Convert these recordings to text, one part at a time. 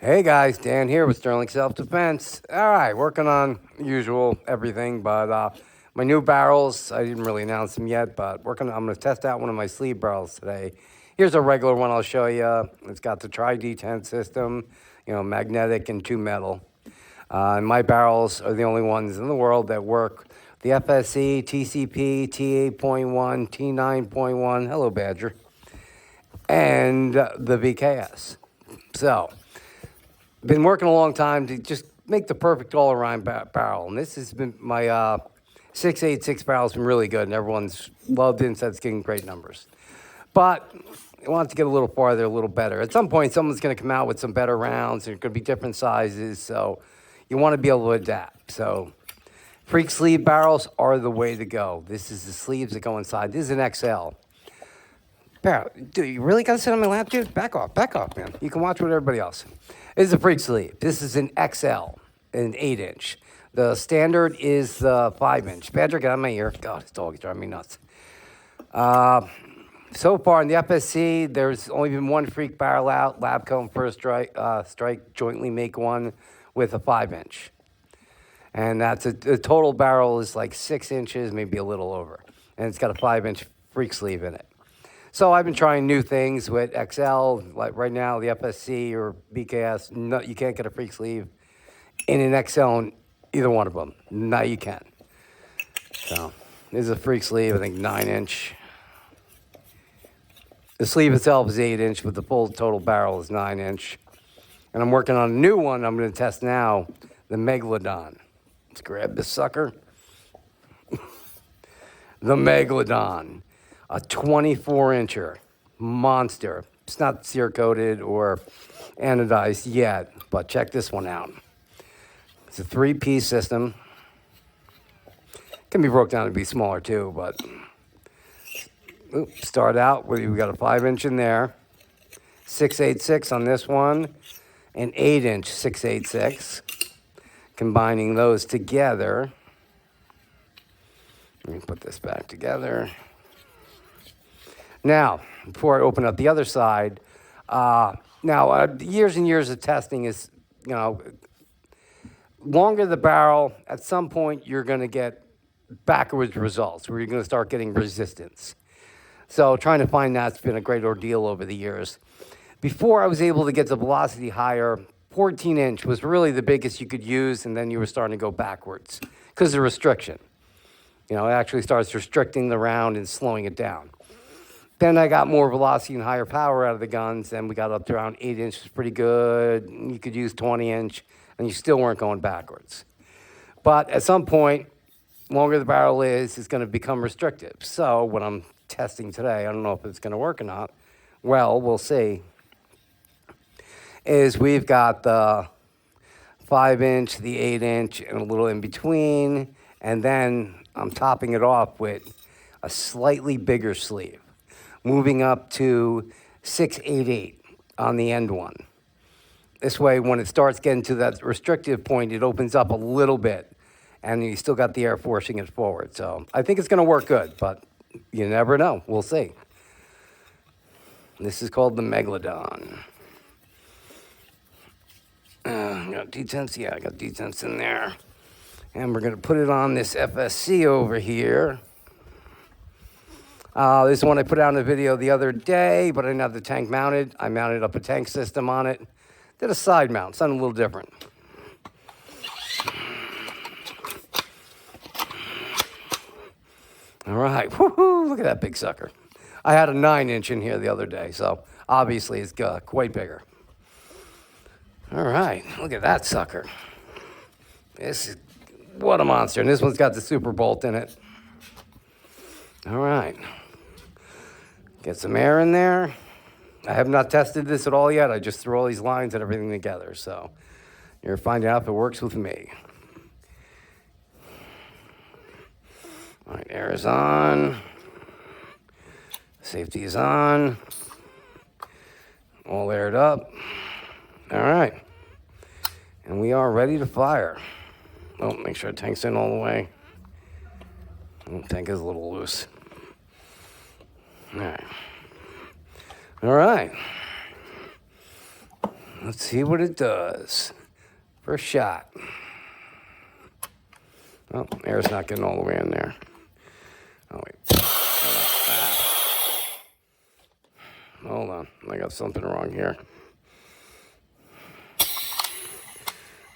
Hey guys, Dan here with Sterling Self Defense. All right, working on usual everything, but my new barrels, I didn't really announce them yet, but I'm going to test out one of my sleeve barrels today. Here's a regular one I'll show you. It's got the tri-D10 system, magnetic and 2 metal. And my barrels are the only ones in the world that work the FSC, TCP, T8.1, T9.1, hello Badger, and the VKS. So, been working a long time to just make the perfect all-around barrel, and this has been my 686 barrel's been really good, and everyone's loved it and said it's getting great numbers. But I want it to get a little farther, a little better. At some point, someone's going to come out with some better rounds. There's going to be different sizes, so you want to be able to adapt. So, freak sleeve barrels are the way to go. This is the sleeves that go inside. This is an XL. Barrel, dude, you really got to sit on my lap, dude? Back off, man. You can watch with everybody else. This is a freak sleeve. This is an XL, an 8-inch. The standard is the 5-inch. Badger, get out of my ear. God, this dog is driving me nuts. So far in the FSC, there's only been one freak barrel out. Labco and First Strike jointly make one with a 5-inch. And that's the total barrel is like 6 inches, maybe a little over. And it's got a 5-inch freak sleeve in it. So I've been trying new things with XL, like right now the FSC or BKS. No, you can't get a freak sleeve in an XL in either one of them. Now you can. So this is a freak sleeve, I think 9-inch. The sleeve itself is 8-inch, but the full total barrel is 9-inch. And I'm working on a new one I'm going to test now, the Megalodon. Let's grab this sucker. The Megalodon. A 24-incher monster. It's not cerakoted or anodized yet, but check this one out. It's a 3-piece system. Can be broke down to be smaller too, but start out with we got a 5-inch in there, 686 on this one, an 8-inch 686. Combining those together. Let me put this back together. Now, before I open up the other side, years and years of testing is, longer the barrel, at some point you're going to get backwards results where you're going to start getting resistance. So trying to find that's been a great ordeal over the years. Before I was able to get the velocity higher, 14-inch was really the biggest you could use, and then you were starting to go backwards because of restriction. It actually starts restricting the round and slowing it down. Then I got more velocity and higher power out of the guns, and we got up to around 8 inches, pretty good. You could use 20-inch, and you still weren't going backwards. But at some point, longer the barrel is, it's going to become restrictive. So what I'm testing today, I don't know if it's going to work or not. Well, we'll see. Is we've got the 5-inch, the 8-inch, and a little in between, and then I'm topping it off with a slightly bigger sleeve, moving up to 688 on the end one. This way, when it starts getting to that restrictive point, it opens up a little bit, and you still got the air forcing it forward. So I think it's going to work good, but you never know. We'll see. This is called the Megalodon. I got detents? Yeah, I got detents in there. And we're going to put it on this FSC over here. This is one I put out in a video the other day, but I didn't have the tank mounted. I mounted up a tank system on it. Did a side mount, something a little different. All right, woohoo, look at that big sucker. I had a 9-inch in here the other day, so obviously it's quite bigger. All right, look at that sucker. What a monster. And this one's got the super bolt in it. All right. Get some air in there. I have not tested this at all yet. I just threw all these lines and everything together. So you're finding out if it works with me. All right, air is on. Safety is on. All aired up. All right. And we are ready to fire. Oh, make sure the tank's in all the way. The tank is a little loose. All right. All right. Let's see what it does. First shot. Oh, air's not getting all the way in there. Oh, wait. Hold on. I got something wrong here.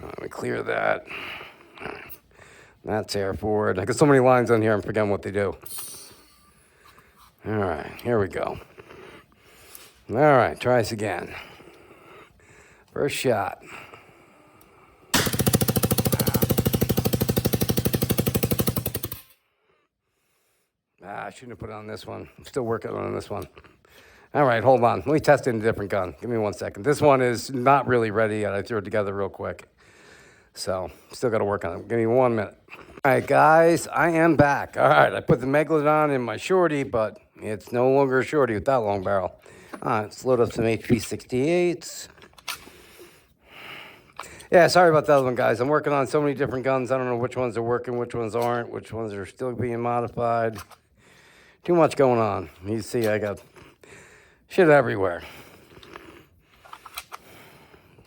Let me clear that. All right. That's air forward. I got so many lines on here, I'm forgetting what they do. All right, here we go. All right, try this again. First shot. I shouldn't have put it on this one. I'm still working on this one. All right, hold on. Let me test it in a different gun. Give me 1 second. This one is not really ready yet. I threw it together real quick. So, still got to work on it. Give me 1 minute. All right, guys, I am back. All right, I put the Megalodon in my shorty, but it's no longer a shorty with that long barrel. All right, let's load up some HP68s. Yeah, sorry about that other one, guys. I'm working on so many different guns. I don't know which ones are working, which ones aren't, which ones are still being modified. Too much going on. You see, I got shit everywhere.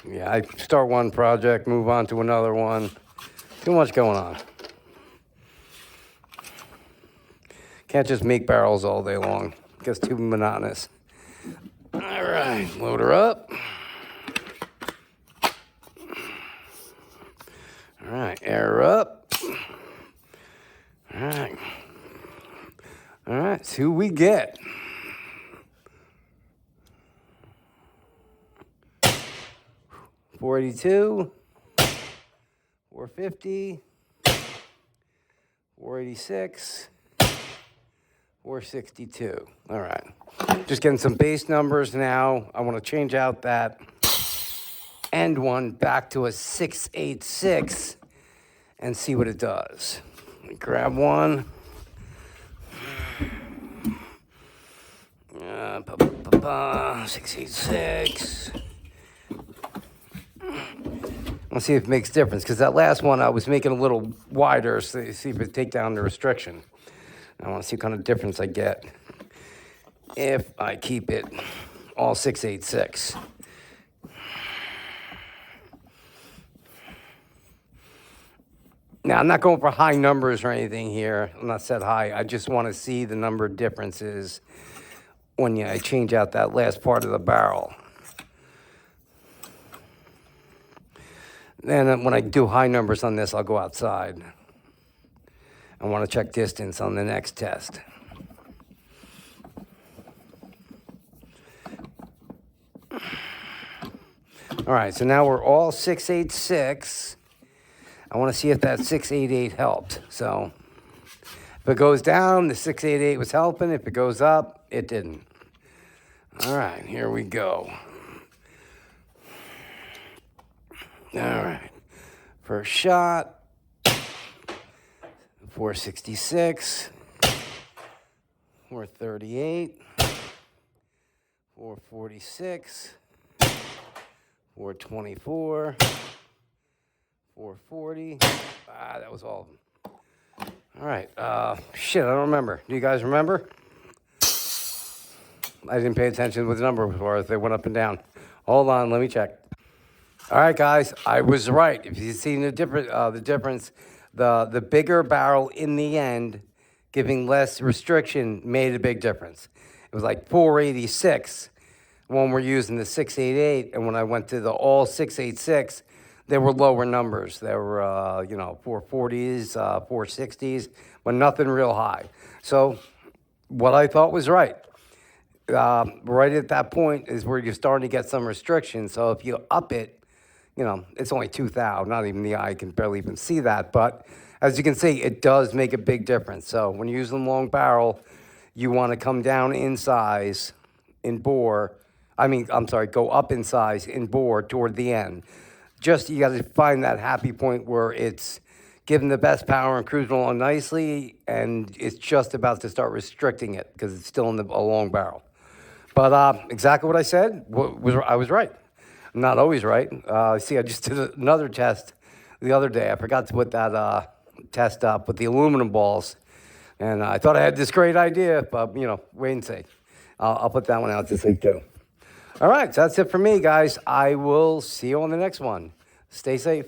Yeah, I start one project, move on to another one. Too much going on. Can't just make barrels all day long. It gets too monotonous. All right, load her up. All right, air her up. All right. All right, see who we get. $482, $450, $486, $462. All right. Just getting some base numbers now. I want to change out that end one back to a 686 and see what it does. Let me grab one. 686. Let's see if it makes a difference, because that last one I was making a little wider, so see if it take down the restriction. I want to see what kind of difference I get if I keep it all 686. Now, I'm not going for high numbers or anything here. I'm not set high. I just want to see the number of differences when I change out that last part of the barrel. Then when I do high numbers on this, I'll go outside. I want to check distance on the next test. All right, so now we're all 686. I want to see if that 688 helped. So if it goes down, the 688 was helping. If it goes up, it didn't. All right, here we go. All right, first shot, 466, 438, 446, 424, 440. That was all of them. All right, shit, I don't remember. Do you guys remember? I didn't pay attention with the number before. They went up and down. Hold on, let me check. All right, guys, I was right. If you've seen the difference, the bigger barrel in the end, giving less restriction, made a big difference. It was like 486 when we're using the 688, and when I went to the all 686, there were lower numbers. There were 440s, 460s, but nothing real high. So what I thought was right. Right at that point is where you're starting to get some restrictions. So if you up it, it's only 2,000. Not even the eye can barely even see that. But as you can see, it does make a big difference. So when you're using long barrel, you want to come down in size in bore. Go up in size in bore toward the end. You got to find that happy point where it's giving the best power and cruising along nicely, and it's just about to start restricting it because it's still in a long barrel. But exactly what I said, I was right. I'm not always right. See, I just did another test the other day. I forgot to put that test up with the aluminum balls. And I thought I had this great idea, but, wait and see. I'll put that one out this week, too. All right, so that's it for me, guys. I will see you on the next one. Stay safe.